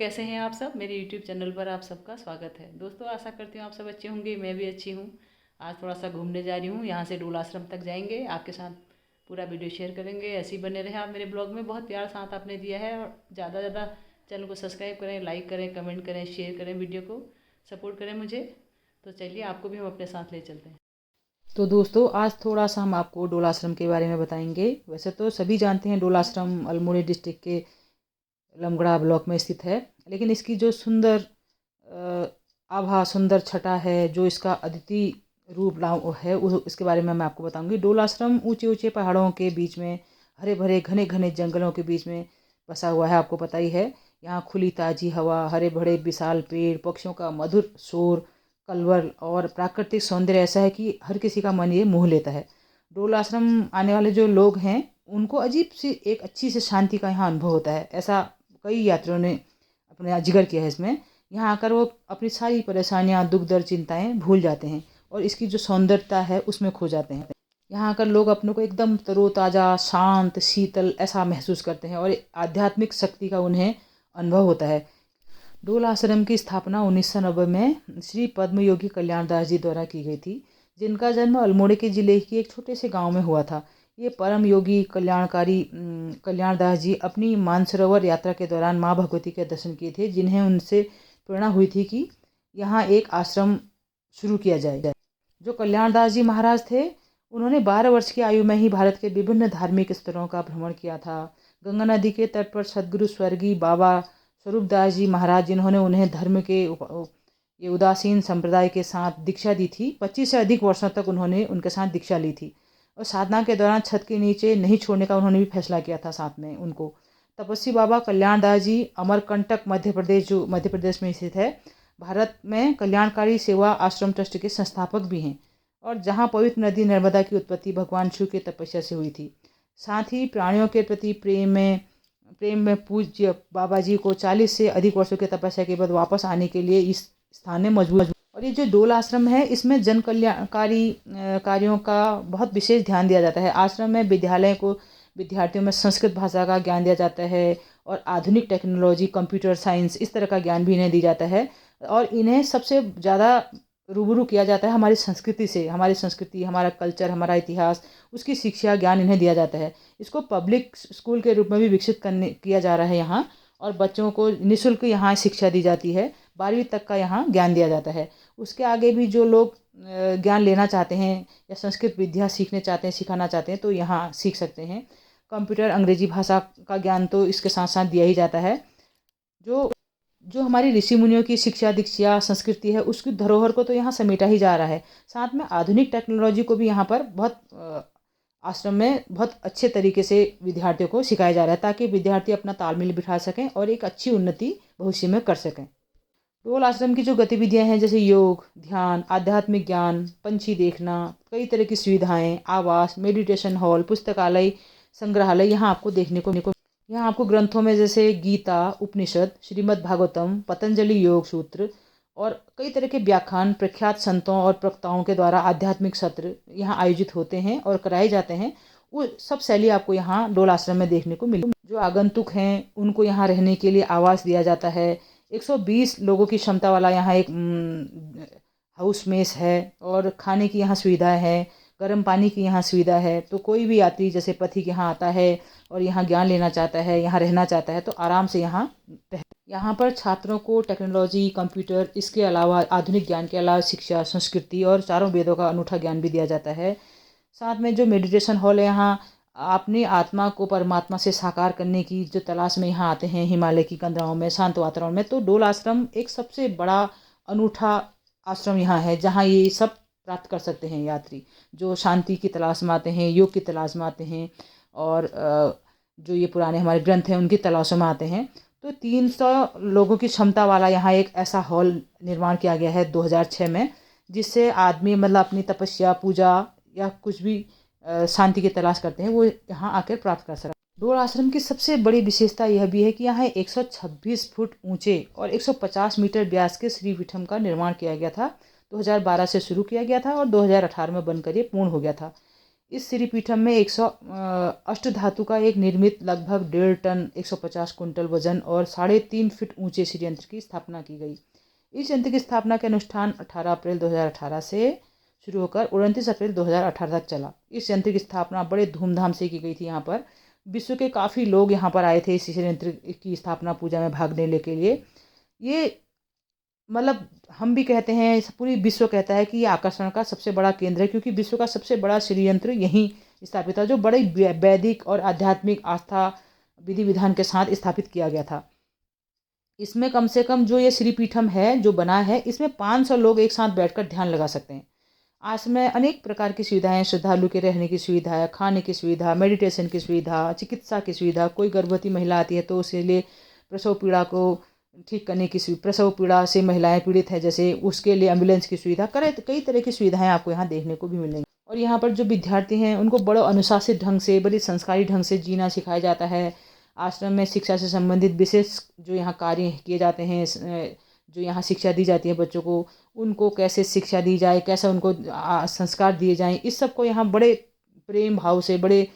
कैसे हैं आप सब। मेरे YouTube चैनल पर आप सबका स्वागत है। दोस्तों, आशा करती हूँ आप सब अच्छे होंगे। मैं भी अच्छी हूँ। आज थोड़ा सा घूमने जा रही हूँ। यहाँ से डोला आश्रम तक जाएंगे। आपके साथ पूरा वीडियो शेयर करेंगे। ऐसे ही बने रहे आप मेरे ब्लॉग में। बहुत प्यार साथ आपने दिया है और ज़्यादा ज़्यादा चैनल को सब्सक्राइब करें, लाइक करें, कमेंट करें, शेयर करें, वीडियो को सपोर्ट करें मुझे। तो चलिए, आपको भी हम अपने साथ ले चलते हैं। तो दोस्तों, आज थोड़ा सा हम आपको डोला आश्रम के बारे में बताएंगे। वैसे तो सभी जानते हैं डोला आश्रम अल्मोड़ा डिस्ट्रिक्ट के लमगड़ा ब्लॉक में स्थित है, लेकिन इसकी जो सुंदर आभा, सुंदर छटा है, जो इसका अद्वितीय रूप है, इसके बारे में मैं आपको बताऊंगी। डोला आश्रम ऊंचे ऊंचे पहाड़ों के बीच में, हरे भरे घने घने जंगलों के बीच में बसा हुआ है। आपको पता ही है, यहाँ खुली ताजी हवा, हरे भरे विशाल पेड़, पक्षियों का मधुर शोर, कलवल और प्राकृतिक सौंदर्य ऐसा है कि हर किसी का मन ये मोह लेता है। डोला आश्रम आने वाले जो लोग हैं, उनको अजीब सी एक अच्छी से शांति का यहाँ अनुभव होता है। ऐसा कई यात्रियों ने अपने जिक्र किया है इसमें। यहाँ आकर वो अपनी सारी परेशानियाँ, दुख दर्द, चिंताएं भूल जाते हैं और इसकी जो सौंदर्यता है उसमें खो जाते हैं। यहाँ आकर लोग अपने को एकदम तरोताज़ा, शांत, शीतल ऐसा महसूस करते हैं और आध्यात्मिक शक्ति का उन्हें अनुभव होता है। डोला आश्रम की स्थापना 1990 में श्री पद्म योगी कल्याण दास जी द्वारा की गई थी, जिनका जन्म अल्मोड़े के जिले के एक छोटे से गांव में हुआ था। ये परम योगी कल्याणकारी कल्याण दास जी अपनी मानसरोवर यात्रा के दौरान माँ भगवती के दर्शन किए थे, जिन्हें उनसे प्रेरणा हुई थी कि यहाँ एक आश्रम शुरू किया जाए। जो कल्याण दास जी महाराज थे, उन्होंने 12 वर्ष की आयु में ही भारत के विभिन्न धार्मिक स्थलों का भ्रमण किया था। गंगा नदी के तट पर सदगुरु स्वर्गीय बाबा स्वरूप दास जी महाराज, जिन्होंने उन्हें धर्म के ये उदासीन संप्रदाय के साथ दीक्षा दी थी, 25 से अधिक वर्षों तक उन्होंने उनके साथ दीक्षा ली थी और साधना के दौरान छत के नीचे नहीं छोड़ने का उन्होंने भी फैसला किया था साथ में उनको। तपस्वी बाबा कल्याण दास जी अमरकंटक मध्य प्रदेश, जो मध्य प्रदेश में स्थित है, भारत में कल्याणकारी सेवा आश्रम ट्रस्ट के संस्थापक भी हैं और जहाँ पवित्र नदी नर्मदा की उत्पत्ति भगवान शिव की तपस्या से हुई थी। साथ ही प्राणियों के प्रति प्रेम में पूज्य बाबा जी को 40 से अधिक वर्षों की तपस्या के बाद वापस आने के लिए इस स्थान ने मजबूर। और ये जो डोला आश्रम है, इसमें जन कल्याणकारी कार्यों का बहुत विशेष ध्यान दिया जाता है। आश्रम में विद्यार्थियों में संस्कृत भाषा का ज्ञान दिया जाता है और आधुनिक टेक्नोलॉजी, कंप्यूटर साइंस, इस तरह का ज्ञान भी इन्हें दी जाता है और इन्हें सबसे ज़्यादा रूबरू किया जाता है हमारी संस्कृति से। हमारी संस्कृति, हमारा कल्चर, हमारा इतिहास, उसकी शिक्षा ज्ञान इन्हें दिया जाता है। इसको पब्लिक स्कूल के रूप में भी विकसित किया जा रहा है यहाँ, और बच्चों को निःशुल्क यहाँ शिक्षा दी जाती है। 12वीं तक का यहाँ ज्ञान दिया जाता है। उसके आगे भी जो लोग ज्ञान लेना चाहते हैं या संस्कृत विद्या सीखने चाहते हैं, सिखाना चाहते हैं, तो यहाँ सीख सकते हैं। कंप्यूटर, अंग्रेजी भाषा का ज्ञान तो इसके साथ साथ दिया ही जाता है। जो जो हमारी ऋषि मुनियों की शिक्षा दीक्षा संस्कृति है, उसकी धरोहर को तो यहाँ समेटा ही जा रहा है। साथ में आधुनिक टेक्नोलॉजी को भी यहाँ पर आश्रम में बहुत अच्छे तरीके से विद्यार्थियों को सिखाया जा रहा है, ताकि विद्यार्थी अपना तालमेल बिठा सकें और एक अच्छी उन्नति भविष्य में कर सकें। डोल आश्रम की जो गतिविधियाँ हैं, जैसे योग, ध्यान, आध्यात्मिक ज्ञान, पंछी देखना, कई तरह की सुविधाएं, आवास, मेडिटेशन हॉल, पुस्तकालय, संग्रहालय यहाँ आपको देखने को यहाँ आपको ग्रंथों में जैसे गीता, उपनिषद, श्रीमद् भागवतम, पतंजलि योग सूत्र और कई तरह के व्याख्यान प्रख्यात संतों और प्रवक्ताओं के द्वारा आध्यात्मिक सत्र यहाँ आयोजित होते हैं और कराए जाते हैं। वो सब शैली आपको यहाँ डोल आश्रम में देखने को मिली। जो आगंतुक हैं, उनको यहाँ रहने के लिए आवास दिया जाता है। 120 लोगों की क्षमता वाला यहाँ एक हाउस मेस है और खाने की यहाँ सुविधा है, गर्म पानी की यहाँ सुविधा है। तो कोई भी यात्री जैसे पथिक यहाँ आता है और यहाँ ज्ञान लेना चाहता है, यहाँ रहना चाहता है, तो आराम से यहाँ पर छात्रों को टेक्नोलॉजी, कंप्यूटर, इसके अलावा आधुनिक ज्ञान के अलावा शिक्षा, संस्कृति और चारों वेदों का अनूठा ज्ञान भी दिया जाता है। साथ में जो मेडिटेशन हॉल है, यहाँ अपनी आत्मा को परमात्मा से साकार करने की जो तलाश में यहाँ आते हैं, हिमालय की कंदराओं में, शांत वातावरण में, तो डोल आश्रम एक सबसे बड़ा अनूठा आश्रम यहाँ है, जहाँ ये सब प्राप्त कर सकते हैं यात्री जो शांति की तलाश में आते हैं, योग की तलाश में आते हैं और जो ये पुराने हमारे ग्रंथ हैं उनकी तलाशों में आते हैं। तो 300 लोगों की क्षमता वाला यहाँ एक ऐसा हॉल निर्माण किया गया है 2006 में, जिससे आदमी मतलब अपनी तपस्या, पूजा या कुछ भी शांति की तलाश करते हैं, वो यहाँ आकर प्राप्त कर सकते। डोल आश्रम की सबसे बड़ी विशेषता यह भी है कि यहाँ 126 फुट ऊंचे और 150 मीटर व्यास के श्री पीठम का निर्माण किया गया था। 2012 से शुरू किया गया था और 2018 में बनकर ये पूर्ण हो गया था। इस श्रीपीठम में 100 अष्टधातु का एक निर्मित लगभग 1.5 टन 150 कुंटल वजन और 3.5 फीट ऊंचे श्री यंत्र की स्थापना की गई। इस यंत्र की स्थापना के अनुष्ठान 18 अप्रैल 2018 से शुरू होकर 29 अप्रैल 2018 तक चला। इस यंत्र की स्थापना बड़े धूमधाम से की गई थी। यहाँ पर विश्व के काफ़ी लोग यहाँ पर आए थे इस यंत्र की स्थापना पूजा में भाग लेने के लिए। ये मतलब हम भी कहते हैं, पूरी विश्व कहता है कि ये आकर्षण का सबसे बड़ा केंद्र है, क्योंकि विश्व का सबसे बड़ा श्री यंत्र यहीं स्थापित था, जो बड़े वैदिक और आध्यात्मिक आस्था विधि विधान के साथ स्थापित किया गया था। इसमें कम से कम जो ये श्रीपीठम है जो बना है, इसमें 500 लोग एक साथ बैठकर ध्यान लगा सकते हैं। आश्रम में अनेक प्रकार की सुविधाएं, श्रद्धालु के रहने की सुविधा, खाने की सुविधा, मेडिटेशन की सुविधा, चिकित्सा की सुविधा। कोई गर्भवती महिला आती है तो उसके लिए प्रसव पीड़ा को ठीक करने की प्रसव पीड़ा से महिलाएं पीड़ित है जैसे, उसके लिए एम्बुलेंस की सुविधा, कई तरह की सुविधाएं आपको यहाँ देखने को भी मिलेंगी। और यहाँ पर जो विद्यार्थी हैं उनको बड़े अनुशासित ढंग से, बड़े संस्कारी ढंग से जीना सिखाया जाता है। आश्रम में शिक्षा से संबंधित विशेष जो यहाँ कार्य किए जाते हैं, जो यहाँ शिक्षा दी जाती है बच्चों को, उनको कैसे शिक्षा दी जाए, कैसे उनको संस्कार दिए जाएं, इस सब को यहाँ बड़े प्रेम भाव से, बड़े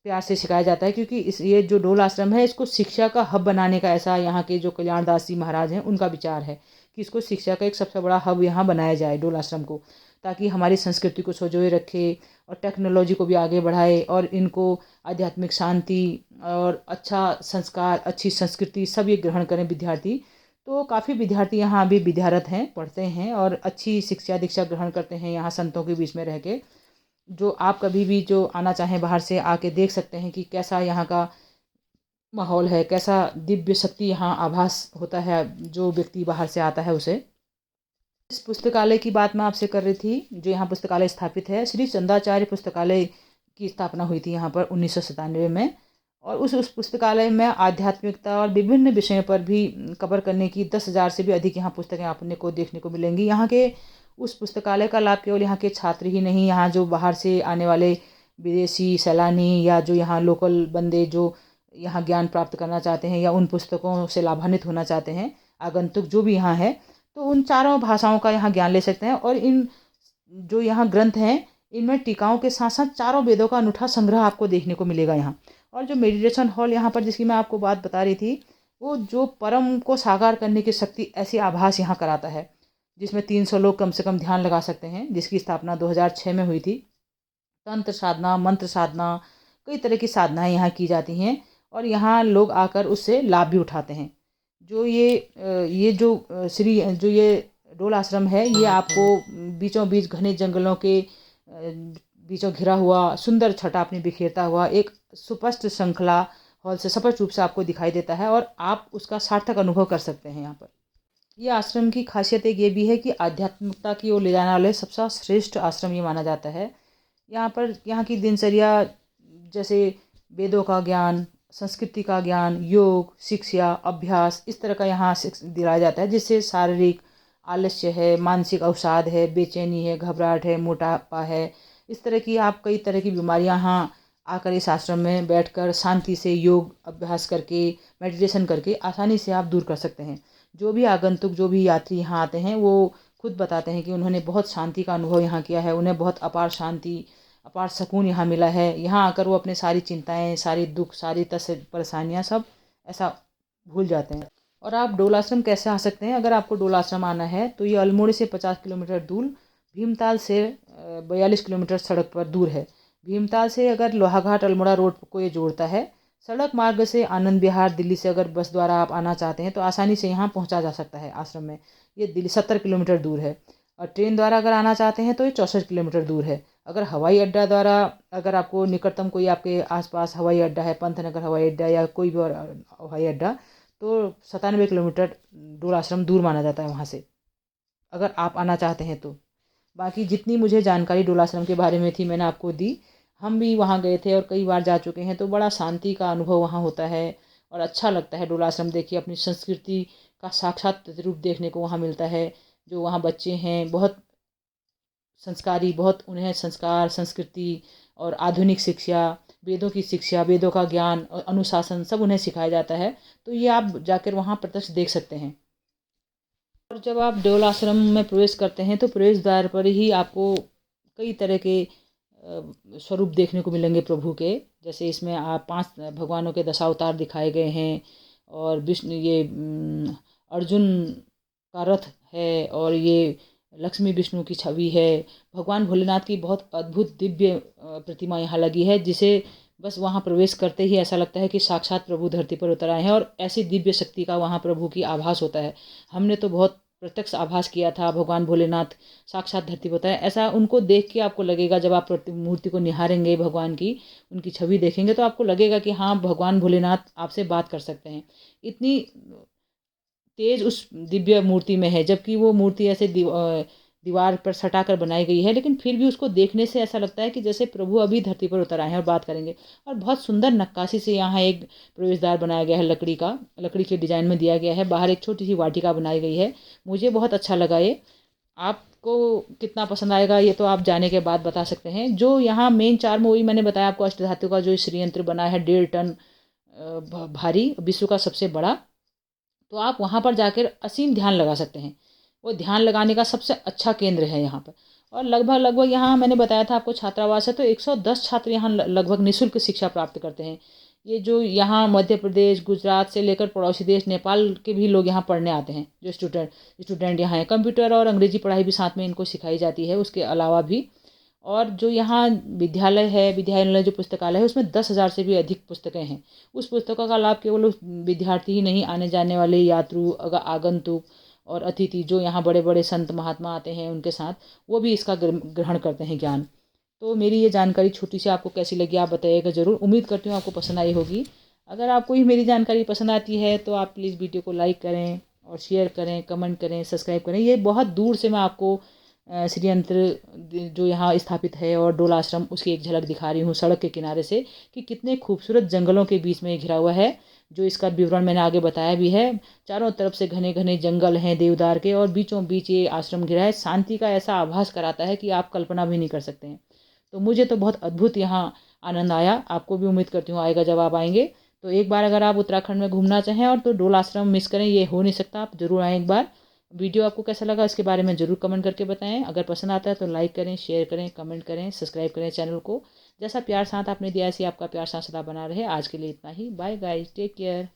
प्यार से सिखाया जाता है। क्योंकि ये जो डोल आश्रम है, इसको शिक्षा का हब बनाने का, ऐसा यहाँ के जो कल्याण दास जी महाराज हैं उनका विचार है कि इसको शिक्षा का एक सबसे बड़ा हब यहाँ बनाया जाए डोल आश्रम को, ताकि हमारी संस्कृति को संजोए रखे और टेक्नोलॉजी को भी आगे बढ़ाए और इनको आध्यात्मिक शांति और अच्छा संस्कार, अच्छी संस्कृति सब ये ग्रहण करें विद्यार्थी। तो काफ़ी विद्यार्थी यहाँ अभी विद्यारत हैं, पढ़ते हैं और अच्छी शिक्षा दीक्षा ग्रहण करते हैं यहाँ संतों के बीच में रह के। जो आप कभी भी जो आना चाहें बाहर से आके देख सकते हैं कि कैसा यहाँ का माहौल है, कैसा दिव्य शक्ति यहाँ आभास होता है जो व्यक्ति बाहर से आता है उसे। इस पुस्तकालय की बात मैं आपसे कर रही थी, जो यहाँ पुस्तकालय स्थापित है, श्री चंद्राचार्य पुस्तकालय की स्थापना हुई थी यहाँ पर 1997 में। और उस पुस्तकालय में आध्यात्मिकता और विभिन्न विषयों पर भी कवर करने की 10,000 से भी अधिक यहाँ पुस्तकें आपने को देखने को मिलेंगी। यहाँ के उस पुस्तकालय का लाभ केवल यहाँ के छात्र ही नहीं, यहाँ जो बाहर से आने वाले विदेशी सैलानी या जो यहाँ लोकल बंदे जो यहाँ ज्ञान प्राप्त करना चाहते हैं या उन पुस्तकों से लाभान्वित होना चाहते हैं, आगंतुक जो भी यहाँ है, तो उन चारों भाषाओं का यहाँ ज्ञान ले सकते हैं। और इन जो यहाँ ग्रंथ हैं, इनमें टीकाओं के साथ साथ चारों वेदों का अनूठा संग्रह आपको देखने को मिलेगा यहाँ। और जो मेडिटेशन हॉल यहाँ पर जिसकी मैं आपको बात बता रही थी, वो जो परम को साकार करने की शक्ति, ऐसी आभास यहाँ कराता है, जिसमें 300 लोग कम से कम ध्यान लगा सकते हैं, जिसकी स्थापना 2006 में हुई थी। तंत्र साधना, मंत्र साधना, कई तरह की साधनाएं यहाँ की जाती हैं और यहाँ लोग आकर उससे लाभ भी उठाते हैं। जो ये जो ये डोल आश्रम है, ये आपको बीचों बीच घने जंगलों के बीचों घिरा हुआ सुंदर छटा अपनी बिखेरता हुआ एक सुस्पष्ट श्रृंखला हॉल से स्पष्ट रूप से आपको दिखाई देता है और आप उसका सार्थक अनुभव कर सकते हैं यहाँ पर। ये आश्रम की खासियत एक ये भी है कि आध्यात्मिकता की ओर ले जाने वाले सबसे श्रेष्ठ आश्रम ये माना जाता है। यहाँ की दिनचर्या जैसे वेदों का ज्ञान, संस्कृति का ज्ञान, योग, शिक्षा, अभ्यास, इस तरह का यहाँ दिलाया जाता है, जिससे शारीरिक आलस्य है, मानसिक अवसाद है, बेचैनी है, घबराहट है, मोटापा है, इस तरह की आप कई तरह की बीमारियाँ यहाँ आकर इस आश्रम में बैठकर शांति से योग अभ्यास करके, मेडिटेशन करके आसानी से आप दूर कर सकते हैं। जो भी आगंतुक, जो भी यात्री यहाँ आते हैं, वो खुद बताते हैं कि उन्होंने बहुत शांति का अनुभव यहाँ किया है, उन्हें बहुत अपार शांति, अपार सुकून यहाँ मिला है। यहाँ आकर वो अपने सारी चिंताएं, सारी दुख, सारी परेशानियाँ सब ऐसा भूल जाते हैं। और आप डोल आश्रम कैसे आ सकते हैं? अगर आपको डोल आश्रम आना है तो ये अल्मोड़े से 50 किलोमीटर दूर, भीमताल से 42 किलोमीटर सड़क पर दूर है। भीमताल से अगर लोहाघाट अल्मोड़ा रोड को ये जोड़ता है। सड़क मार्ग से आनंद विहार दिल्ली से अगर बस द्वारा आप आना चाहते हैं तो आसानी से यहाँ पहुँचा जा सकता है आश्रम में। ये दिल्ली 70 किलोमीटर दूर है। और ट्रेन द्वारा अगर आना चाहते हैं तो ये 64 किलोमीटर दूर है। अगर हवाई अड्डा द्वारा, अगर आपको निकटतम कोई आपके आसपास हवाई अड्डा है, पंतनगर हवाई अड्डा या कोई भी और हवाई अड्डा, तो 97 किलोमीटर डोल आश्रम दूर माना जाता है वहाँ से, अगर आप आना चाहते हैं तो। बाकी जितनी मुझे जानकारी डोल आश्रम के बारे में थी मैंने आपको दी। हम भी वहाँ गए थे और कई बार जा चुके हैं, तो बड़ा शांति का अनुभव वहाँ होता है और अच्छा लगता है। डोल आश्रम देखिए, अपनी संस्कृति का साक्षात रूप देखने को वहाँ मिलता है। जो वहाँ बच्चे हैं बहुत संस्कारी, बहुत उन्हें संस्कार, संस्कृति और आधुनिक शिक्षा, वेदों की शिक्षा, वेदों का ज्ञान और अनुशासन सब उन्हें सिखाया जाता है। तो ये आप जाकर वहाँ प्रत्यक्ष देख सकते हैं। और जब आप डोल आश्रम में प्रवेश करते हैं तो प्रवेश द्वार पर ही आपको कई तरह के स्वरूप देखने को मिलेंगे प्रभु के। जैसे इसमें आप 5 भगवानों के दशावतार दिखाए गए हैं और विष्णु ये अर्जुन का रथ है और ये लक्ष्मी विष्णु की छवि है। भगवान भोलेनाथ की बहुत अद्भुत दिव्य प्रतिमा यहाँ लगी है, जिसे बस वहाँ प्रवेश करते ही ऐसा लगता है कि साक्षात प्रभु धरती पर उतर आए हैं और ऐसी दिव्य शक्ति का वहाँ प्रभु की आभास होता है। हमने तो बहुत प्रत्यक्ष आभास किया था, भगवान भोलेनाथ साक्षात धरती पर उतरे। ऐसा उनको देख के आपको लगेगा, जब आप मूर्ति को निहारेंगे, भगवान की उनकी छवि देखेंगे तो आपको लगेगा कि हाँ, भगवान भोलेनाथ आपसे बात कर सकते हैं। इतनी तेज उस दिव्य मूर्ति में है, जबकि वो मूर्ति ऐसे दीवार पर सटा कर बनाई गई है, लेकिन फिर भी उसको देखने से ऐसा लगता है कि जैसे प्रभु अभी धरती पर उतर आए हैं और बात करेंगे। और बहुत सुंदर नक्काशी से यहाँ एक प्रवेशद्वार बनाया गया है, लकड़ी के डिजाइन में दिया गया है। बाहर एक छोटी सी वाटिका बनाई गई है। मुझे बहुत अच्छा लगा ये। आपको कितना पसंद आएगा ये तो आप जाने के बाद बता सकते हैं। जो यहाँ मेन चार्म वही मैंने बताया आपको, अष्टधातु का जो श्रीयंत्र बना है 1.5 टन भारी, विश्व का सबसे बड़ा। तो आप वहाँ पर जाकर असीम ध्यान लगा सकते हैं। वो ध्यान लगाने का सबसे अच्छा केंद्र है यहाँ पर। और लगभग यहाँ मैंने बताया था आपको छात्रावास है, तो 110 छात्र यहाँ लगभग निःशुल्क शिक्षा प्राप्त करते हैं। ये जो यहाँ मध्य प्रदेश, गुजरात से लेकर पड़ोसी देश नेपाल के भी लोग यहाँ पढ़ने आते हैं। जो स्टूडेंट यहाँ हैं, कंप्यूटर और अंग्रेजी पढ़ाई भी साथ में इनको सिखाई जाती है, उसके अलावा भी। और जो यहाँ विद्यालय जो पुस्तकालय है, उसमें 10,000 से भी अधिक पुस्तकें हैं। उस पुस्तकों का लाभ केवल विद्यार्थी ही नहीं, आने जाने वाले यात्रु, आगंतुक और अतिथि, जो यहाँ बड़े बड़े संत महात्मा आते हैं उनके साथ, वो भी इसका ग्रहण करते हैं ज्ञान। तो मेरी ये जानकारी छोटी सी आपको कैसी लगी आप बताइएगा ज़रूर। उम्मीद करती हूँ आपको पसंद आई होगी। अगर आपको ही मेरी जानकारी पसंद आती है तो आप प्लीज़ वीडियो को लाइक करें और शेयर करें, कमेंट करें, सब्सक्राइब करें। ये बहुत दूर से मैं आपको श्रीयंत्र जो यहाँ स्थापित है और डोला आश्रम, उसकी एक झलक दिखा रही हूँ सड़क के किनारे से, कि कितने खूबसूरत जंगलों के बीच में घिरा हुआ है। जो इसका विवरण मैंने आगे बताया भी है। चारों तरफ से घने घने जंगल हैं देवदार के, और बीचों बीच ये आश्रम घिरा है। शांति का ऐसा आभास कराता है कि आप कल्पना भी नहीं कर सकते हैं। तो मुझे तो बहुत अद्भुत यहाँ आनंद आया। आपको भी उम्मीद करती हूँ आएगा जब आप आएंगे। तो एक बार अगर आप उत्तराखंड में घूमना चाहें और तो डोला आश्रम मिस करें, ये हो नहीं सकता। आप ज़रूर आएँ एक बार। वीडियो आपको कैसा लगा इसके बारे में ज़रूर कमेंट करके बताएं। अगर पसंद आता है तो लाइक करें, शेयर करें, कमेंट करें, सब्सक्राइब करें चैनल को। जैसा प्यार साथ आपने दिया, ऐसे आपका प्यार साथ सदा बना रहे। आज के लिए इतना ही। Bye guys, take care.